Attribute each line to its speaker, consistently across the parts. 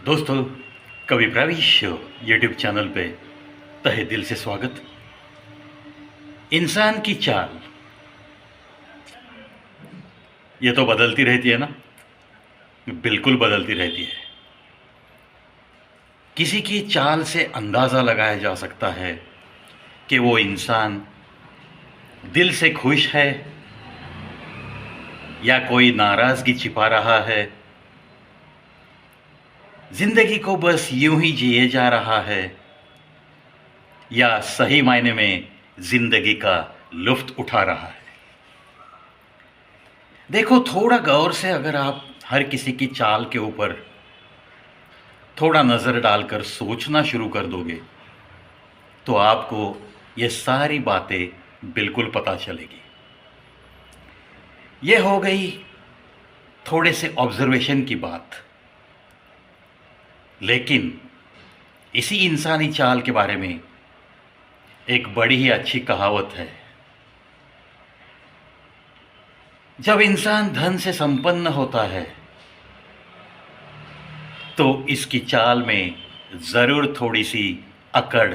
Speaker 1: दोस्तों, कवि प्रवीश YouTube channel पे तहे दिल से स्वागत। इंसान की चाल ये तो बदलती रहती है ना। बिल्कुल बदलती रहती है। किसी की चाल से अंदाज़ा लगाया जा सकता है कि वो इंसान दिल से खुश है या कोई नाराज़गी छिपा रहा है, जिंदगी को बस यूं ही जिए जा रहा है, या सही मायने में जिंदगी का लुफ्त उठा रहा है। देखो, थोड़ा गौर से अगर आप हर किसी की चाल के ऊपर थोड़ा नज़र डालकर सोचना शुरू कर दोगे तो आपको ये सारी बातें बिल्कुल पता चलेगी। ये हो गई थोड़े से ऑब्जर्वेशन की बात, लेकिन इसी इंसानी चाल के बारे में एक बड़ी ही अच्छी कहावत है। जब इंसान धन से संपन्न होता है तो इसकी चाल में ज़रूर थोड़ी सी अकड़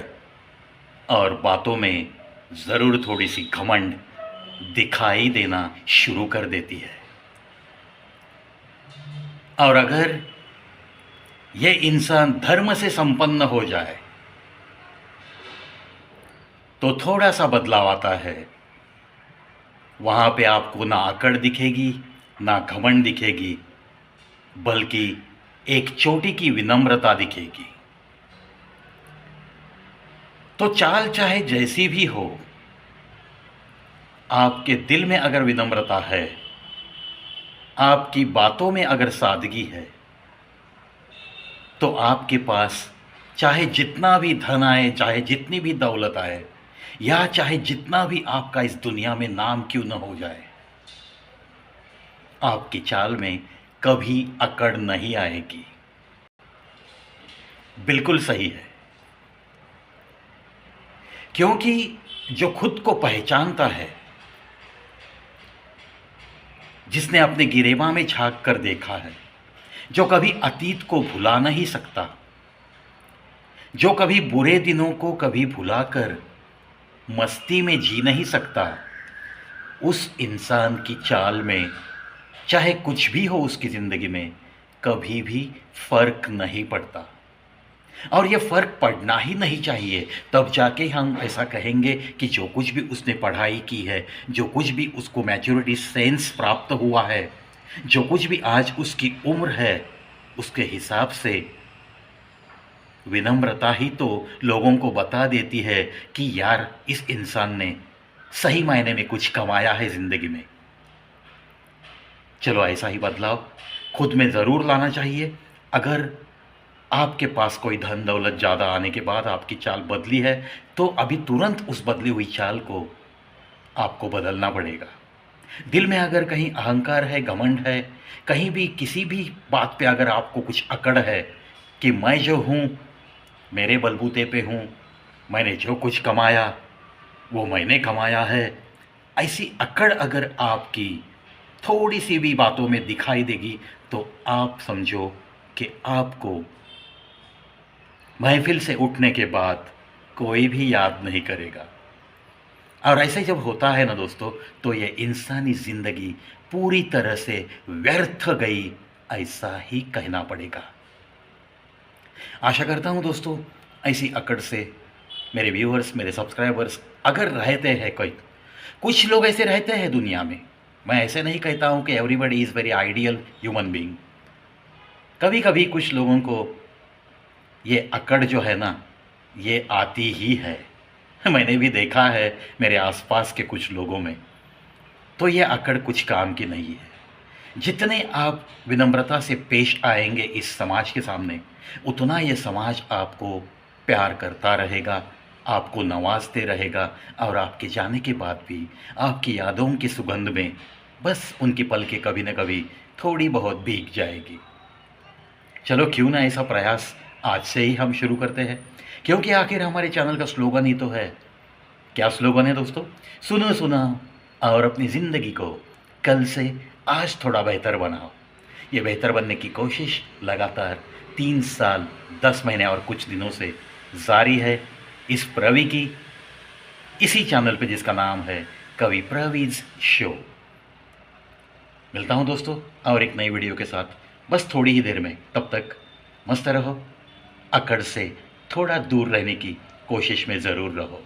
Speaker 1: और बातों में ज़रूर थोड़ी सी घमंड दिखाई देना शुरू कर देती है। और अगर यह इंसान धर्म से संपन्न हो जाए तो थोड़ा सा बदलाव आता है। वहाँ पे आपको ना अकड़ दिखेगी, ना घमंड दिखेगी, बल्कि एक चोटी की विनम्रता दिखेगी। तो चाल चाहे जैसी भी हो, आपके दिल में अगर विनम्रता है, आपकी बातों में अगर सादगी है, तो आपके पास चाहे जितना भी धन आए, चाहे जितनी भी दौलत आए, या चाहे जितना भी आपका इस दुनिया में नाम क्यों न हो जाए, आपकी चाल में कभी अकड़ नहीं आएगी। बिल्कुल सही है, क्योंकि जो खुद को पहचानता है, जिसने अपने गिरेबां में झांक कर देखा है, जो कभी अतीत को भुला नहीं सकता, जो कभी बुरे दिनों को कभी भुलाकर मस्ती में जी नहीं सकता, उस इंसान की चाल में चाहे कुछ भी हो उसकी ज़िंदगी में कभी भी फ़र्क नहीं पड़ता। और ये फ़र्क पड़ना ही नहीं चाहिए, तब जाके हम ऐसा कहेंगे कि जो कुछ भी उसने पढ़ाई की है, जो कुछ भी उसको मैच्योरिटी सेंस प्राप्त हुआ है, जो कुछ भी आज उसकी उम्र है, उसके हिसाब से विनम्रता ही तो लोगों को बता देती है कि यार, इस इंसान ने सही मायने में कुछ कमाया है ज़िंदगी में। चलो, ऐसा ही बदलाव खुद में ज़रूर लाना चाहिए। अगर आपके पास कोई धन दौलत ज़्यादा आने के बाद आपकी चाल बदली है, तो अभी तुरंत उस बदली हुई चाल को आपको बदलना पड़ेगा। दिल में अगर कहीं अहंकार है, घमंड है, कहीं भी किसी भी बात पे अगर आपको कुछ अकड़ है कि मैं जो हूँ, मेरे बलबूते पे हूँ, मैंने जो कुछ कमाया वो मैंने कमाया है, ऐसी अकड़ अगर आपकी थोड़ी सी भी बातों में दिखाई देगी, तो आप समझो कि आपको महफिल से उठने के बाद कोई भी याद नहीं करेगा। और ऐसे जब होता है ना दोस्तों, तो ये इंसानी ज़िंदगी पूरी तरह से व्यर्थ गई, ऐसा ही कहना पड़ेगा। आशा करता हूँ दोस्तों, ऐसी अकड़ से मेरे व्यूअर्स, मेरे सब्सक्राइबर्स अगर रहते हैं, कोई कुछ लोग ऐसे रहते हैं दुनिया में, मैं ऐसे नहीं कहता हूँ कि everybody is very ideal human being. कभी कभी कुछ लोगों को ये अकड़ जो है ना, ये आती ही है। मैंने भी देखा है मेरे आसपास के कुछ लोगों में। तो ये अकड़ कुछ काम की नहीं है। जितने आप विनम्रता से पेश आएंगे इस समाज के सामने, उतना ये समाज आपको प्यार करता रहेगा, आपको नवाजते रहेगा, और आपके जाने के बाद भी आपकी यादों की सुगंध में बस उनकी पलकें कभी न कभी थोड़ी बहुत भीग जाएगी। चलो, क्यों ना ऐसा प्रयास आज से ही हम शुरू करते हैं, क्योंकि आखिर हमारे चैनल का स्लोगन ही तो है। क्या स्लोगन है दोस्तों? सुनो सुना और अपनी ज़िंदगी को कल से आज थोड़ा बेहतर बनाओ। ये बेहतर बनने की कोशिश लगातार 3 साल 10 महीने और कुछ दिनों से जारी है इस प्रवी की इसी चैनल पे जिसका नाम है कवि प्रवीज़ शो। मिलता हूँ दोस्तों और एक नई वीडियो के साथ बस थोड़ी ही देर में। तब तक मस्त रहो, अकड़ से थोड़ा दूर रहने की कोशिश में ज़रूर रहो।